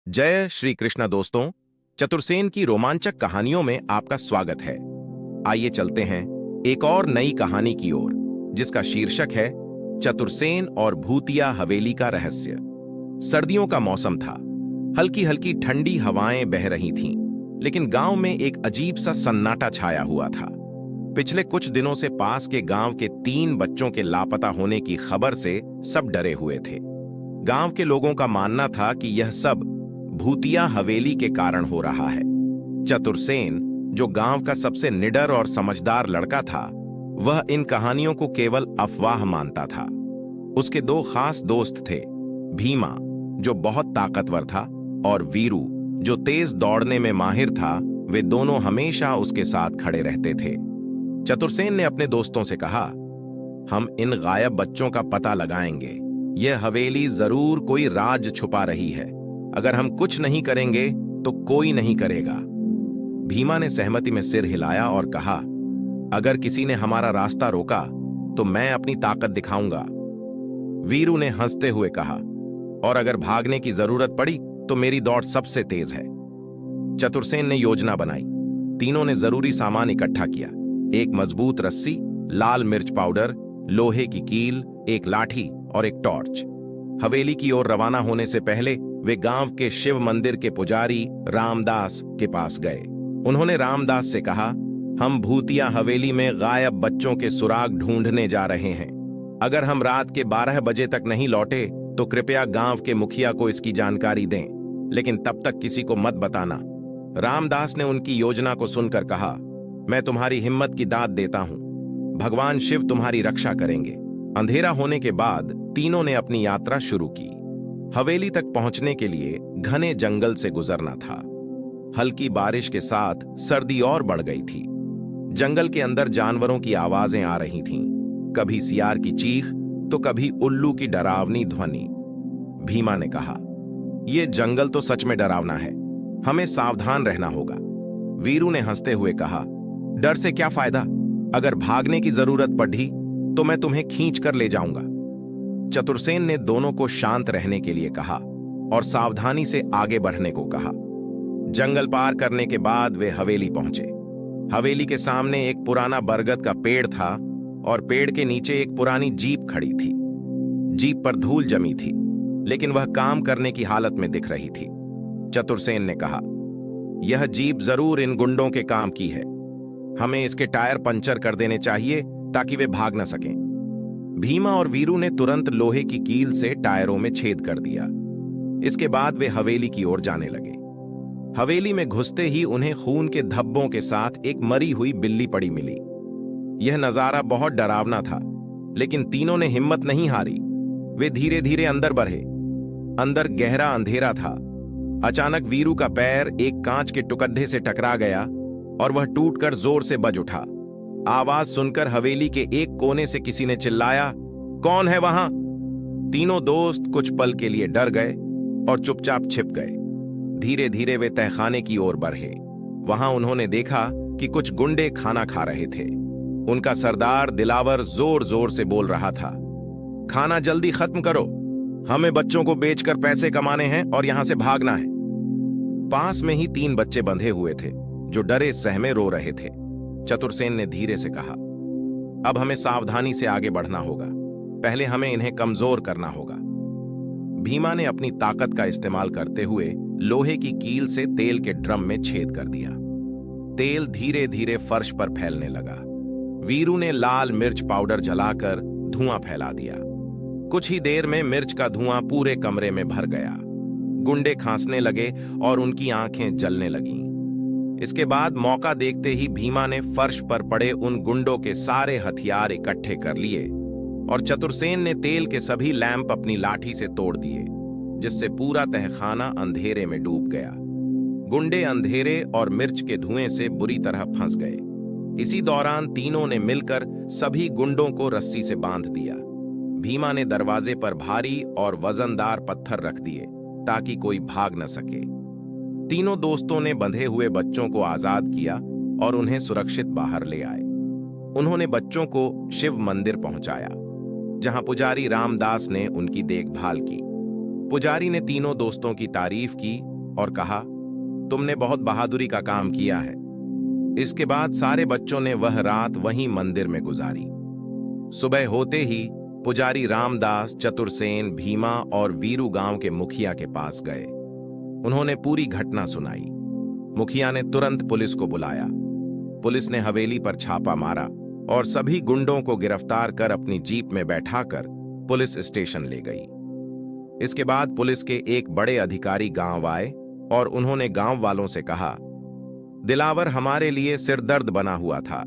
जय श्री कृष्ण दोस्तों। चतुर्सेन की रोमांचक कहानियों में आपका स्वागत है। आइए चलते हैं एक और नई कहानी की ओर, जिसका शीर्षक है चतुर्सेन और भूतिया हवेली का रहस्य। सर्दियों का मौसम था। हल्की हल्की ठंडी हवाएं बह रही थीं, लेकिन गांव में एक अजीब सा सन्नाटा छाया हुआ था। पिछले कुछ दिनों से पास के गांव के 3 बच्चों के लापता होने की खबर से सब डरे हुए थे। गांव के लोगों का मानना था कि यह सब भूतिया हवेली के कारण हो रहा है। चतुर्सेन, जो गांव का सबसे निडर और समझदार लड़का था, वह इन कहानियों को केवल अफवाह मानता था। उसके 2 खास दोस्त थे, भीमा, जो बहुत ताकतवर था, और वीरू, जो तेज दौड़ने में माहिर था। वे दोनों हमेशा उसके साथ खड़े रहते थे। चतुर्सेन ने अपने दोस्तों से कहा, हम इन गायब बच्चों का पता लगाएंगे। यह हवेली जरूर कोई राज छुपा रही है। अगर हम कुछ नहीं करेंगे तो कोई नहीं करेगा। भीमा ने सहमति में सिर हिलाया और कहा, अगर किसी ने हमारा रास्ता रोका तो मैं अपनी ताकत दिखाऊंगा। वीरू ने हंसते हुए कहा, और अगर भागने की जरूरत पड़ी तो मेरी दौड़ सबसे तेज है। चतुर्सेन ने योजना बनाई। तीनों ने जरूरी सामान इकट्ठा किया। एक मजबूत रस्सी, लाल मिर्च पाउडर, लोहे की कील, एक लाठी और एक टॉर्च। हवेली की ओर रवाना होने से पहले वे गांव के शिव मंदिर के पुजारी रामदास के पास गए। उन्होंने रामदास से कहा, हम भूतिया हवेली में गायब बच्चों के सुराग ढूंढने जा रहे हैं। अगर हम रात के 12 बजे तक नहीं लौटे तो कृपया गांव के मुखिया को इसकी जानकारी दें, लेकिन तब तक किसी को मत बताना। रामदास ने उनकी योजना को सुनकर कहा, मैं तुम्हारी हिम्मत की दाद देता हूं। भगवान शिव तुम्हारी रक्षा करेंगे। अंधेरा होने के बाद तीनों ने अपनी यात्रा शुरू की। हवेली तक पहुंचने के लिए घने जंगल से गुजरना था। हल्की बारिश के साथ सर्दी और बढ़ गई थी। जंगल के अंदर जानवरों की आवाजें आ रही थीं, कभी सियार की चीख तो कभी उल्लू की डरावनी ध्वनि। भीमा ने कहा, यह जंगल तो सच में डरावना है, हमें सावधान रहना होगा। वीरू ने हंसते हुए कहा, डर से क्या फायदा, अगर भागने की जरूरत पड़ी तो मैं तुम्हें खींच कर ले जाऊंगा। चतुर्सेन ने दोनों को शांत रहने के लिए कहा और सावधानी से आगे बढ़ने को कहा। जंगल पार करने के बाद वे हवेली पहुंचे। हवेली के सामने एक पुराना बरगद का पेड़ था और पेड़ के नीचे एक पुरानी जीप खड़ी थी। जीप पर धूल जमी थी, लेकिन वह काम करने की हालत में दिख रही थी। चतुर्सेन ने कहा, यह जीप जरूर इन गुंडों के काम की है। हमें इसके टायर पंचर कर देने चाहिए ताकि वे भाग न सकें। भीमा और वीरू ने तुरंत लोहे की कील से टायरों में छेद कर दिया। इसके बाद वे हवेली की ओर जाने लगे। हवेली में घुसते ही उन्हें खून के धब्बों के साथ एक मरी हुई बिल्ली पड़ी मिली। यह नजारा बहुत डरावना था, लेकिन तीनों ने हिम्मत नहीं हारी। वे धीरे धीरे अंदर बढ़े। अंदर गहरा अंधेरा था। अचानक वीरू का पैर एक कांच के टुकड़े से टकरा गया और वह टूटकर जोर से बज उठा। आवाज सुनकर हवेली के एक कोने से किसी ने चिल्लाया, कौन है वहां? तीनों दोस्त कुछ पल के लिए डर गए और चुपचाप छिप गए। धीरे धीरे वे तहखाने की ओर बढ़े। वहां उन्होंने देखा कि कुछ गुंडे खाना खा रहे थे। उनका सरदार दिलावर जोर जोर से बोल रहा था, खाना जल्दी खत्म करो, हमें बच्चों को बेचकर पैसे कमाने हैं और यहां से भागना है। पास में ही 3 बच्चे बंधे हुए थे, जो डरे सहमे रो रहे थे। चतुर्सेन ने धीरे से कहा, अब हमें सावधानी से आगे बढ़ना होगा। पहले हमें इन्हें कमजोर करना होगा। भीमा ने अपनी ताकत का इस्तेमाल करते हुए लोहे की कील से तेल के ड्रम में छेद कर दिया। तेल धीरे धीरे फर्श पर फैलने लगा। वीरू ने लाल मिर्च पाउडर जलाकर धुआं फैला दिया। कुछ ही देर में मिर्च का धुआं पूरे कमरे में भर गया। गुंडे खांसने लगे और उनकी आंखें जलने लगीं। इसके बाद मौका देखते ही भीमा ने फर्श पर पड़े उन गुंडों के सारे हथियार इकट्ठे कर लिए और चतुर्सेन ने तेल के सभी लैंप अपनी लाठी से तोड़ दिए, जिससे पूरा तहखाना अंधेरे में डूब गया। गुंडे अंधेरे और मिर्च के धुएं से बुरी तरह फंस गए। इसी दौरान तीनों ने मिलकर सभी गुंडों को रस्सी से बांध दिया। भीमा ने दरवाजे पर भारी और वजनदार पत्थर रख दिए ताकि कोई भाग न सके। तीनों दोस्तों ने बंधे हुए बच्चों को आजाद किया और उन्हें सुरक्षित बाहर ले आए। उन्होंने बच्चों को शिव मंदिर पहुंचाया, जहां पुजारी रामदास ने उनकी देखभाल की। पुजारी ने तीनों दोस्तों की तारीफ की और कहा, तुमने बहुत बहादुरी का काम किया है। इसके बाद सारे बच्चों ने वह रात वहीं मंदिर में गुजारी। सुबह होते ही पुजारी रामदास, चतुरसेन, भीमा और वीरू गांव के मुखिया के पास गए। उन्होंने पूरी घटना सुनाई। मुखिया ने तुरंत पुलिस को बुलाया। पुलिस ने हवेली पर छापा मारा और सभी गुंडों को गिरफ्तार कर अपनी जीप में बैठाकर पुलिस स्टेशन ले गई। इसके बाद पुलिस के एक बड़े अधिकारी गांव आए और उन्होंने गांव वालों से कहा, दिलावर हमारे लिए सिरदर्द बना हुआ था।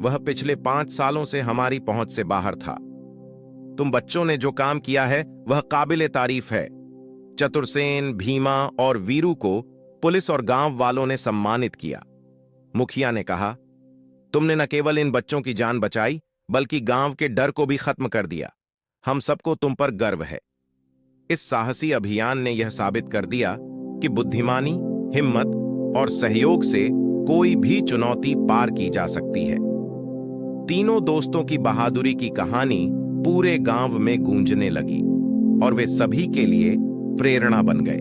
वह पिछले 5 सालों से हमारी पहुंच से बाहर था। तुम बच्चों ने जो काम किया है वह काबिले तारीफ है। चतुरसेन, भीमा और वीरू को पुलिस और गांव वालों ने सम्मानित किया। मुखिया ने कहा, तुमने न केवल इन बच्चों की जान बचाई बल्कि गांव के डर को भी खत्म कर दिया। हम सबको तुम पर गर्व है। इस साहसी अभियान ने यह साबित कर दिया कि बुद्धिमानी, हिम्मत और सहयोग से कोई भी चुनौती पार की जा सकती है। तीनों दोस्तों की बहादुरी की कहानी पूरे गांव में गूंजने लगी और वे सभी के लिए प्रेरणा बन गए।